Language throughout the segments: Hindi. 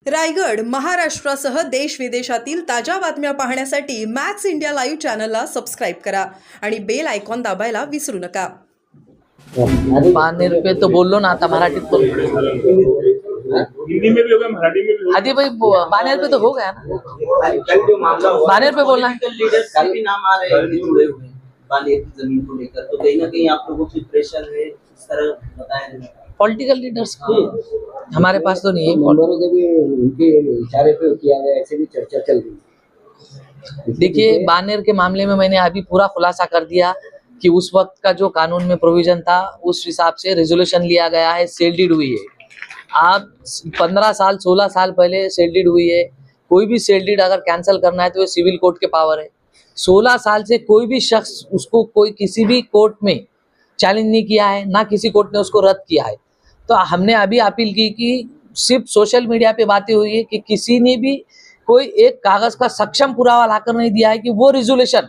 रायगड, महाराष्ट्रासह देश विदेशातील ताज्या बातम्या पाहण्यासाठी मॅक्स इंडिया लाईव्ह चॅनलला सबस्क्राईब करा आणि बेल आयकॉन दाबायला विसरू नका. 12 रुपये तो बोल लो ना, आता मराठीत बोल. हिंदी में भी होगा, मराठी में भी होगा. आदि भाई 12 रुपये तो हो गया ना. कल जो मामला हुआ, 12 रुपये बोलना है. लीडर्स के भी नाम आ रहे हैं कि जुड़े हुए हैं बालिया की जमीन को लेकर, तो कहीं ना कहीं आप लोगों की प्रेशर है, इस तरह बताया जाए. पॉलिटिकल लीडर्स हमारे पास तो नहीं है. मेंबरों के भी उनके इशारे पे किया गया, ऐसे भी चर्चा चल रही. देखिए, बानेर के मामले में मैंने अभी पूरा खुलासा कर दिया कि उस वक्त का जो कानून में प्रोविजन था उस हिसाब से रेजोल्यूशन लिया गया है. सेल डीड हुई है. आप 15 साल 16 साल पहले सेल डीड हुई है. कोई भी सेल डीड अगर कैंसिल करना है तो ये सिविल कोर्ट के पावर है. 16 साल से कोई भी शख्स उसको कोई किसी भी कोर्ट में चैलेंज नहीं किया है, ना किसी कोर्ट ने उसको रद्द किया है. तो हमने अभी अपील की कि सिर्फ सोशल मीडिया पे बातें हुई है कि किसी ने भी कोई एक कागज का सक्षम पुरावा लाकर नहीं दिया है कि वो रेजोल्यूशन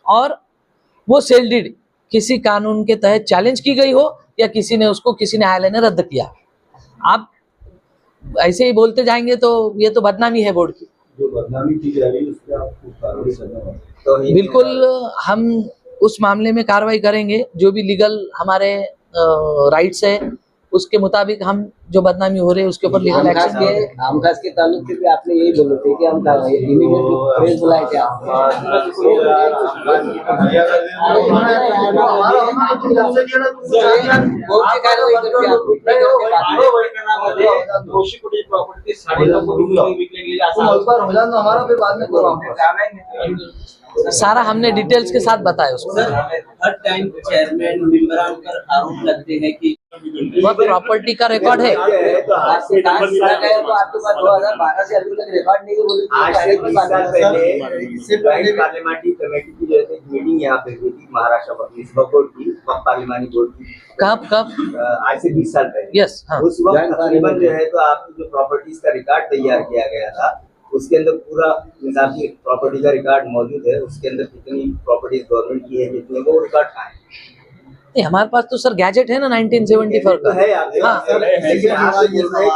और वो सेल डीड किसी कानून के तहत चैलेंज की गई हो या किसी न्यायालय ने रद्द किया. आप ऐसे ही बोलते जाएंगे तो ये तो बदनामी है बोर्ड की. जो बदनामी की जा रही है उसपे आपको कार्रवाई करना है. तो बिल्कुल हम उस मामले में कार्रवाई करेंगे. जो भी लीगल हमारे राइट्स है उसके मुताबिक हम जो बदनामी हो रही है उसके ऊपर लीगल एक्शन लिए. आमखास के ताल्लुक से भी आपने यही बोले थे कि हम इमीडिएट प्रेस बुलाए थे. सारा हमने डिटेल्स के साथ बताया उसको. हर टाइम चेयरमैन मेंबरों पर आरोप लगते हैं कि वह प्रॉपर्टी का रिकॉर्ड है. आपके पास 2012 से अभी तक रिकॉर्ड नहीं है. बोले आज से 20 साल पहले इससे पहले पार्लियामेंट्री कमेटी की जो है मीटिंग यहाँ पे हुई थी महाराष्ट्र बोर्ड की पार्लियामेंट्री बोर्ड की. कब आज से 20 साल पहले. यस. हाँ. उस वक्त तकरीबन जो है तो आपकी जो प्रॉपर्टीज का रिकॉर्ड तैयार किया गया था उसके अंदर पूरा आपकी प्रॉपर्टी का रिकॉर्ड मौजूद है. उसके अंदर कितनी प्रॉपर्टीज गवर्नमेंट की है कितने वो रिकॉर्ड कहाँ है. नहीं, हमारे पास तो सर गैजेट है ना 1974 का. है आपके पास. हाँ. लेकिन आपको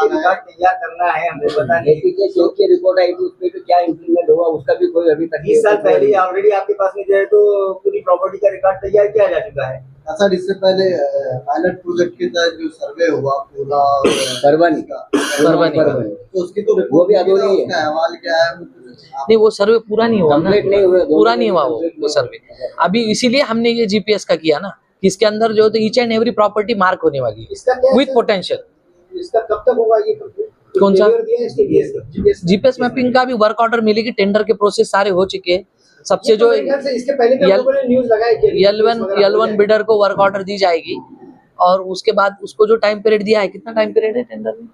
रिकॉर्ड तैयार करना है हमें पता नहीं. की रिपोर्ट आई थी उसमें तो क्या इम्प्लीमेंट हुआ उसका भी कोई अभी तक 20 साल पहले ऑलरेडी आपके पास में जो है तो पूरी प्रॉपर्टी का रिकॉर्ड तैयार किया जा चुका है. सर इससे पहले पायलट प्रोजेक्ट के तहत जो सर्वे हुआ पूरा परवानी का तो उसकी तो वो भी अधूरी है. उसका अहवाल क्या है? नहीं, वो सर्वे पूरा नहीं हुआ ना. कंप्लीट नहीं हुआ. पूरा नहीं हुआ वो सर्वे. अभी इसीलिए हमने ये जीपीएस का किया ना कि इसके अंदर जो तो each and every property mark होने वाली है इसका क्या विथ पोटेंशियल. इसका कब तक होगा ये complete? कौन सा? GPS जीपीएस मैपिंग का भी वर्क ऑर्डर मिलेगी. टेंडर के प्रोसेस सारे हो चुके हैं. सबसे जो इसके पहले भी हम लोगों ने न्यूज़ लगाया L1 बिडर को वर्क ऑर्डर दी जाएगी और उसके बाद उसको जो टाइम पीरियड दिया है, कितना टाइम पीरियड है टेंडर में?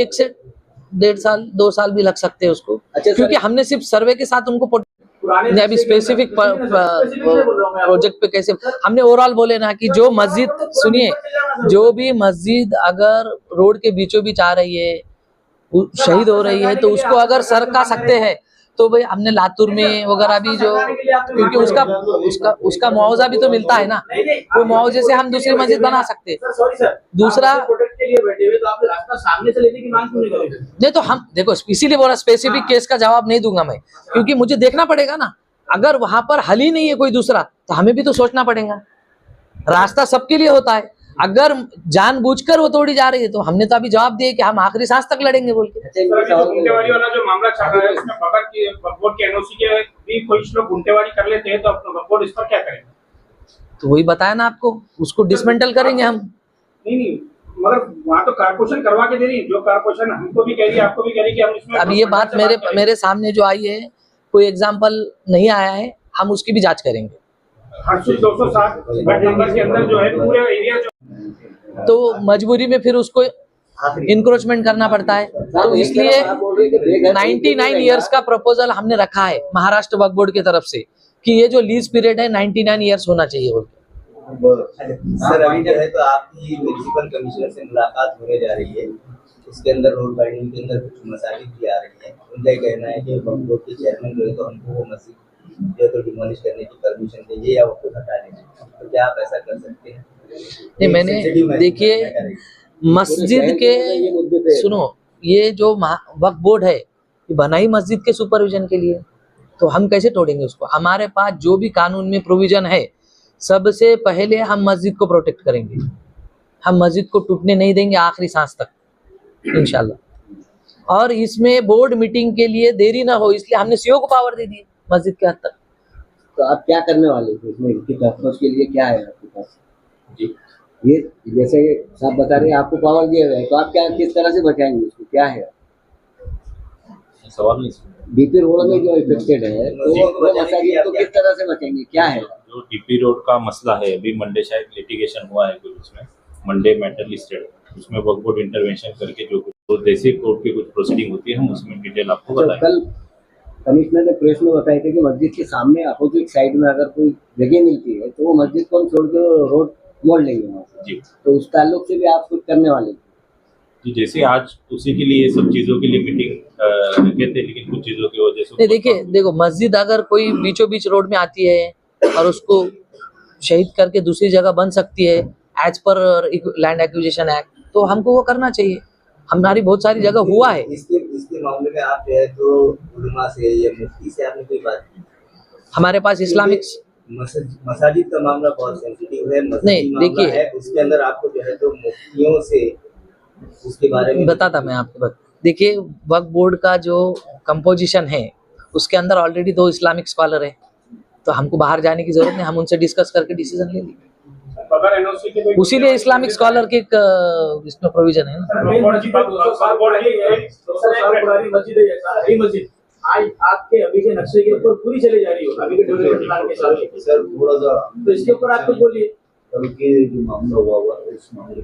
1 से 1.5 साल 2 साल भी लग सकते हैं उसको. क्योंकि हमने सिर्फ सर्वे के साथ उनको अभी स्पेसिफिक प्रोजेक्ट पे कैसे हमने ओवरऑल बोले ना कि जो मस्जिद सुनिए, जो भी मस्जिद अगर रोड के बीचों बीच आ रही है शहीद हो रही है तो उसको अगर सरका सकते हैं तो भाई हमने लातूर में वगैरह भी जो क्योंकि उसका मुआवजा भी तो मिलता है ना. वो मुआवजे से हम दूसरी मस्जिद बना सकते हैं. दूसरा नहीं तो हम देखो इसीलिए बोला स्पेसिफिक केस का जवाब नहीं दूंगा मैं, क्योंकि मुझे देखना पड़ेगा ना. अगर वहां पर हल ही नहीं है कोई दूसरा तो हमें भी तो सोचना पड़ेगा. रास्ता सबके लिए होता है. अगर जानबूझकर वो तोड़ी जा रही है तो हमने तो अभी जवाब दिया कि हम आखिरी सांस तक लड़ेंगे बोल के. गुंटेवाड़ी वाला जो मामला चल रहा है उसमें बगैर की बोर्ड के एनओसी के भी कुछ लोग गुंटेवाड़ी कर लेते हैं तो बोर्ड इस पर क्या करेगा? तो वही बताया ना आपको, उसको डिसमेंटल करेंगे हम. नहीं मगर वहाँ तो कारपोरेशन करवा के दे रही है. जो कारपोरेशन हमको भी कह रही है आपको भी कह रही है कि हम इसमें अब ये बात मेरे सामने जो आई है कोई एग्जाम्पल नहीं आया है. हम उसकी भी जांच करेंगे. 260 नंबर के अंदर जो है पूरे एरिया जो तो मजबूरी में फिर उसको इंक्रोचमेंट करना पड़ता है. तो इसलिए 99 इयर्स का प्रपोजल हमने रखा है महाराष्ट्र वक्फ बोर्ड की तरफ से कि ये जो लीज पीरियड है 99 इयर्स होना चाहिए बोल के. सर अभी जो है तो आपकी म्युनिसिपल कमिश्नर से मुलाकात होने जा रही है. उसके अंदर रोड बाइंडिंग के अंदर कुछ मसाइल भी आ रही है. उनका ये कहना है कि वक्फ बोर्ड के चेयरमैन जो है तो हमको वो मस्जिद जो तो डिमोलिश करने की परमिशन चाहिए या उसको हटाने की. तो क्या आप ऐसा कर सकते हैं? नहीं, मैंने देखिए मस्जिद पूरे के शहर में ये मुद्दे पे है। सुनो, ये जो वक्फ बोर्ड है ये बना ही मस्जिद के सुपरविजन के लिए, तो हम कैसे तोड़ेंगे उसको? हमारे पास जो भी कानून में प्रोविजन है, सबसे पहले हम मस्जिद को प्रोटेक्ट करेंगे। हम मस्जिद को टूटने नहीं देंगे आखिरी सांस तक, इंशाल्लाह। और इसमें बोर्ड मीटिंग के लिए देरी ना हो, इसलिए हमने सीओ को पावर दे दी मस्जिद के हद तक। तो आप क्या करने वाले हैं इसमें, इसके तहफ़्फ़ुज़ के लिए क्या है आपके पास? जी ये जैसे आप बता रहे हैं आपको पावर दिया हुआ है, तो आप क्या किस तरह से बचाएंगे उसको, क्या है? सवाल नहीं डीपी रोड में जो इफेक्टेड है तो वो मसाजिद को किस तरह से बचाएंगे, क्या है? जो डीपी रोड का मसला है, अभी मंडे शायद लिटिगेशन हुआ है कुछ, उसमें मंडे मैटर लिस्टेड, उसमें वक्फ बोर्ड इंटरवेंशन करके जो कुछ तो जैसे कोर्ट की कुछ प्रोसीडिंग होती है हम उसमें डिटेल आपको अच्छा, बताएंगे। कल कमिश्नर ने प्रेस में बताया था कि मस्जिद के सामने अपोजिट साइड में अगर कोई जगह मिलती है तो वो मस्जिद को हम छोड़ के रोड मोड़ लेंगे वहाँ से। जी तो उस ताल्लुक से भी आप कुछ करने वाले हैं? जी, जैसे आज उसी के लिए सब चीज़ों के लिए मीटिंग रखे थे, लेकिन कुछ चीज़ों की वजह से नहीं, देखो मस्जिद अगर कोई बीचों बीच रोड में आती है और उसको शहीद करके दूसरी जगह बन सकती है as per land acquisition act, तो हमको वो करना चाहिए। हमारी बहुत सारी जगह हुआ है। इसके मामले में आप जो है तो उलमा से या मुफ्ती से आपने कोई बात की? हमारे पास इस्लामिक मसाजिद का मामला बहुत सेंसिटिव है, मस्जिद नहीं, मामला देखिए, है, उसके अंदर आपको जो है तो मुफ्तियों से उसके बारे में बताता मैं आपको बात। देखिए, वक्फ बोर्ड का जो कंपोजिशन है उसके अंदर ऑलरेडी 2 इस्लामिक स्कॉलर है, तो हमको बाहर जाने की जरूरत नहीं, हम उनसे डिस्कस करके डिसीजन ले लेंगे। बगैर एनओसी के कोई उसीलिए इस्लामिक स्कॉलर के इसमें प्रोविजन है ना। मस्जिद है जैसा बड़ी मस्जिद आज आपके अभी के नक्शे के ऊपर पूरी चली जा रही हो अभी के डेवलपमेंट प्लान के साथ। सर थोड़ा सा तो इसके ऊपर आप कुछ बोलिए। अभी के जो मामला हुआ इस मामले